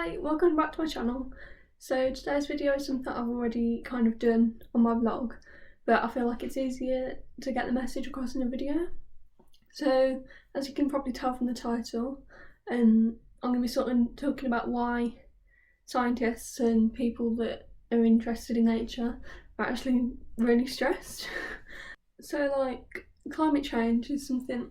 Hi, welcome back to my channel. So today's video is something I've already kind of done on my vlog, but I feel like it's easier to get the message across in a video. So as you can probably tell from the title, I'm going to be sort of talking about why scientists and people that are interested in nature are actually really stressed. So like climate change is something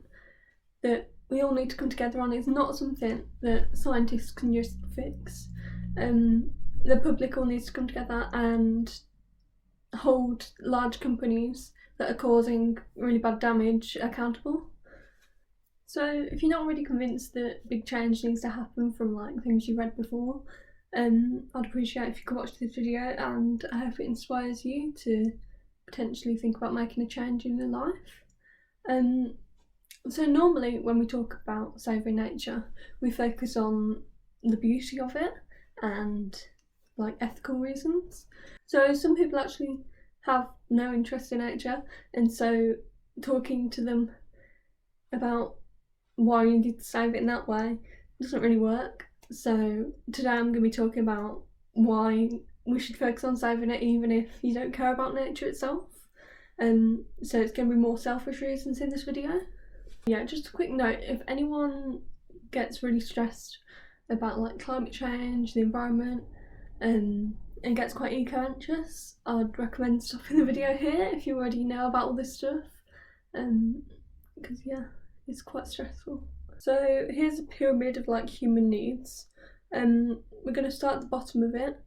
that we all need to come together on. It's not something that scientists can just fix. The public all needs to come together and hold large companies that are causing really bad damage accountable. So if you're not already convinced that big change needs to happen from like things you read before, I'd appreciate if you could watch this video, and I hope it inspires you to potentially think about making a change in your life. So normally when we talk about saving nature, we focus on the beauty of it and like ethical reasons. So some people actually have no interest in nature, and so talking to them about why you need to save it in that way doesn't really work. So today I'm going to be talking about why we should focus on saving it even if you don't care about nature itself. So it's going to be more selfish reasons in this video. Yeah, just a quick note, if anyone gets really stressed about like climate change, the environment, and gets quite eco-anxious, I'd recommend stopping the video here if you already know about all this stuff, because yeah, it's quite stressful. So here's a pyramid of like human needs. We're going to start at the bottom of it,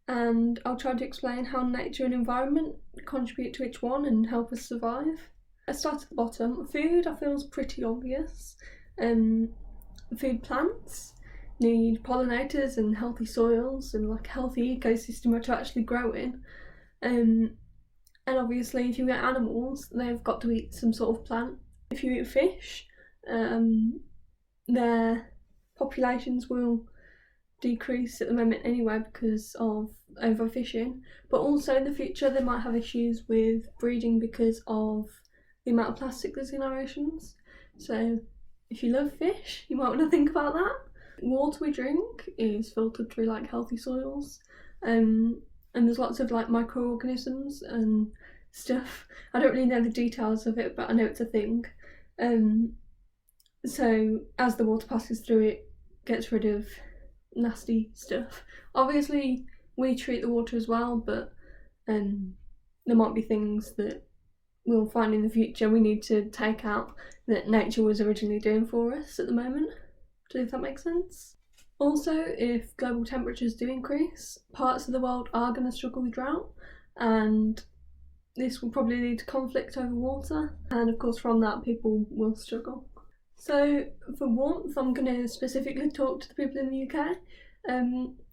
and I'll try to explain how nature and environment contribute to each one and help us survive. I start at the bottom. Food, I feel, is pretty obvious. Food plants need pollinators and healthy soils and like a healthy ecosystem to actually grow in. And obviously if you get animals, they've got to eat some sort of plant. If you eat fish, their populations will decrease at the moment anyway because of overfishing, but also in the future they might have issues with breeding because of the amount of plastic that's in our oceans. So if you love fish, you might want to think about that. Water we drink is filtered through like healthy soils, and there's lots of like microorganisms and stuff. I don't really know the details of it, but I know it's a thing. So as the water passes through, it gets rid of nasty stuff. Obviously we treat the water as well, but there might be things that we'll find in the future we need to take out that nature was originally doing for us at the moment. If that makes sense. Also, if global temperatures do increase, parts of the world are going to struggle with drought, and this will probably lead to conflict over water, and of course from that people will struggle. So for warmth, I'm going to specifically talk to the people in the UK.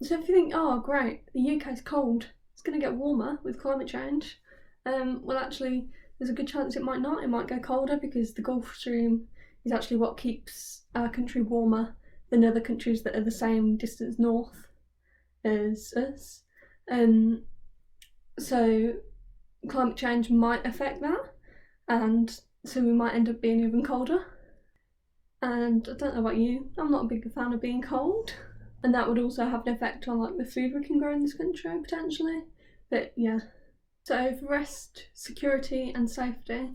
So if you think, oh great, the UK's cold, it's going to get warmer with climate change, well actually there's a good chance it might not. It might go colder because the Gulf Stream is actually what keeps our country warmer than other countries that are the same distance north as us. So climate change might affect that, and so we might end up being even colder. And I don't know about you, I'm not a big fan of being cold, and that would also have an effect on like the food we can grow in this country potentially. But yeah. So for rest, security and safety,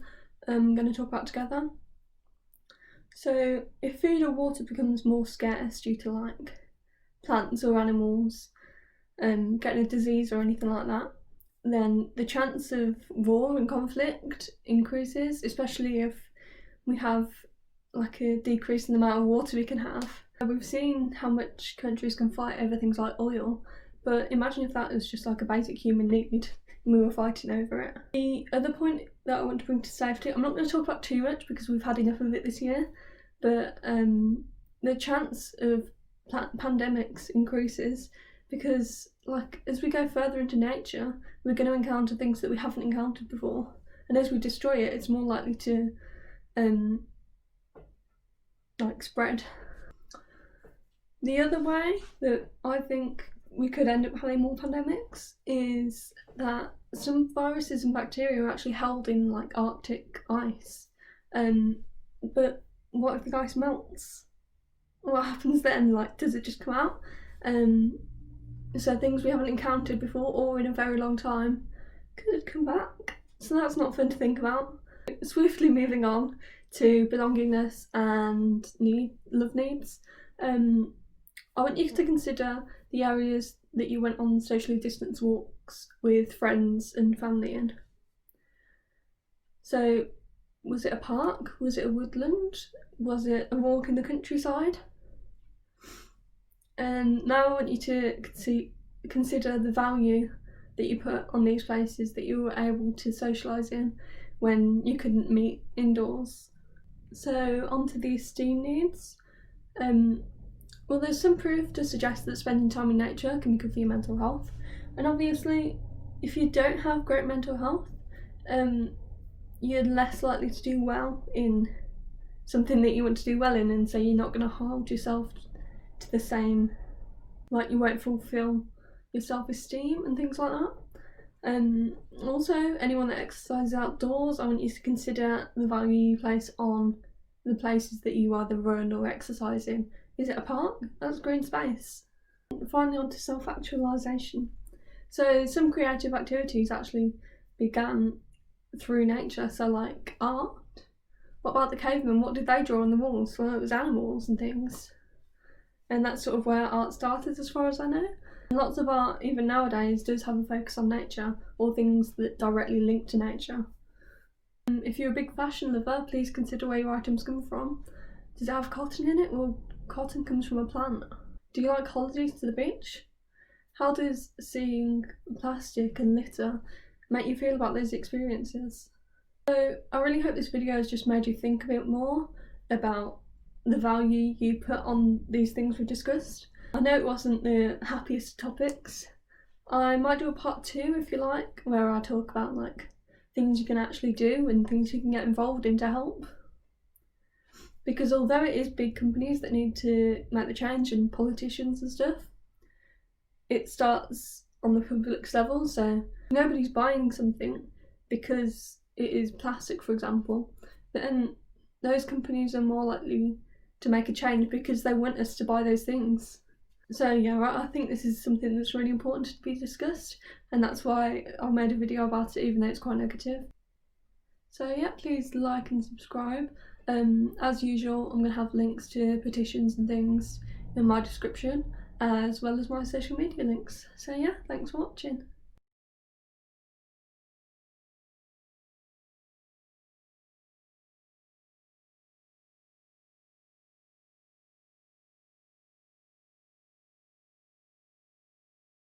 I'm going to talk about together. So if food or water becomes more scarce due to like plants or animals getting a disease or anything like that, then the chance of war and conflict increases, especially if we have like a decrease in the amount of water we can have. We've seen how much countries can fight over things like oil, but imagine if that was just like a basic human need and we were fighting over it. The other point that I want to bring to safety, I'm not going to talk about too much because we've had enough of it this year, but the chance of pandemics increases because like as we go further into nature, we're going to encounter things that we haven't encountered before, and as we destroy it, it's more likely to like spread. The other way that I think we could end up having more pandemics is that some viruses and bacteria are actually held in like Arctic ice, but what if the ice melts? What happens then? Like, does it just come out? So things we haven't encountered before or in a very long time could come back. So that's not fun to think about. Swiftly moving on to belongingness and love needs. I want you to consider the areas that you went on socially distanced walks with friends and family in. So, was it a park? Was it a woodland? Was it a walk in the countryside? And now I want you to consider the value that you put on these places that you were able to socialise in when you couldn't meet indoors. So onto the esteem needs. Well, there's some proof to suggest that spending time in nature can be good for your mental health, and obviously if you don't have great mental health, you're less likely to do well in something that you want to do well in, and so you're not going to hold yourself to the same, like you won't fulfill your self-esteem and things like that. Also, anyone that exercises outdoors, I want you to consider the value you place on the places that you either run or exercise in. Is it a park? That's green space. Finally, on to self-actualisation. So some creative activities actually began through nature, so like art. What about the cavemen? What did they draw on the walls? Well, it was animals and things. And that's sort of where art started, as far as I know. And lots of art, even nowadays, does have a focus on nature or things that directly link to nature. If you're a big fashion lover, please consider where your items come from. Does it have cotton in it? Well, cotton comes from a plant. Do you like holidays to the beach? How does seeing plastic and litter make you feel about those experiences? So I really hope this video has just made you think a bit more about the value you put on these things we discussed. I know it wasn't the happiest topics. I might do a part 2 if you like, where I talk about like things you can actually do and things you can get involved in to help. Because although it is big companies that need to make the change and politicians and stuff, it starts on the public's level, so nobody's buying something because it is plastic, for example, then those companies are more likely to make a change because they want us to buy those things. So yeah, I think this is something that's really important to be discussed, and that's why I made a video about it, even though it's quite negative. So yeah, please like and subscribe. As usual, I'm going to have links to petitions and things in my description, as well as my social media links. So yeah, thanks for watching.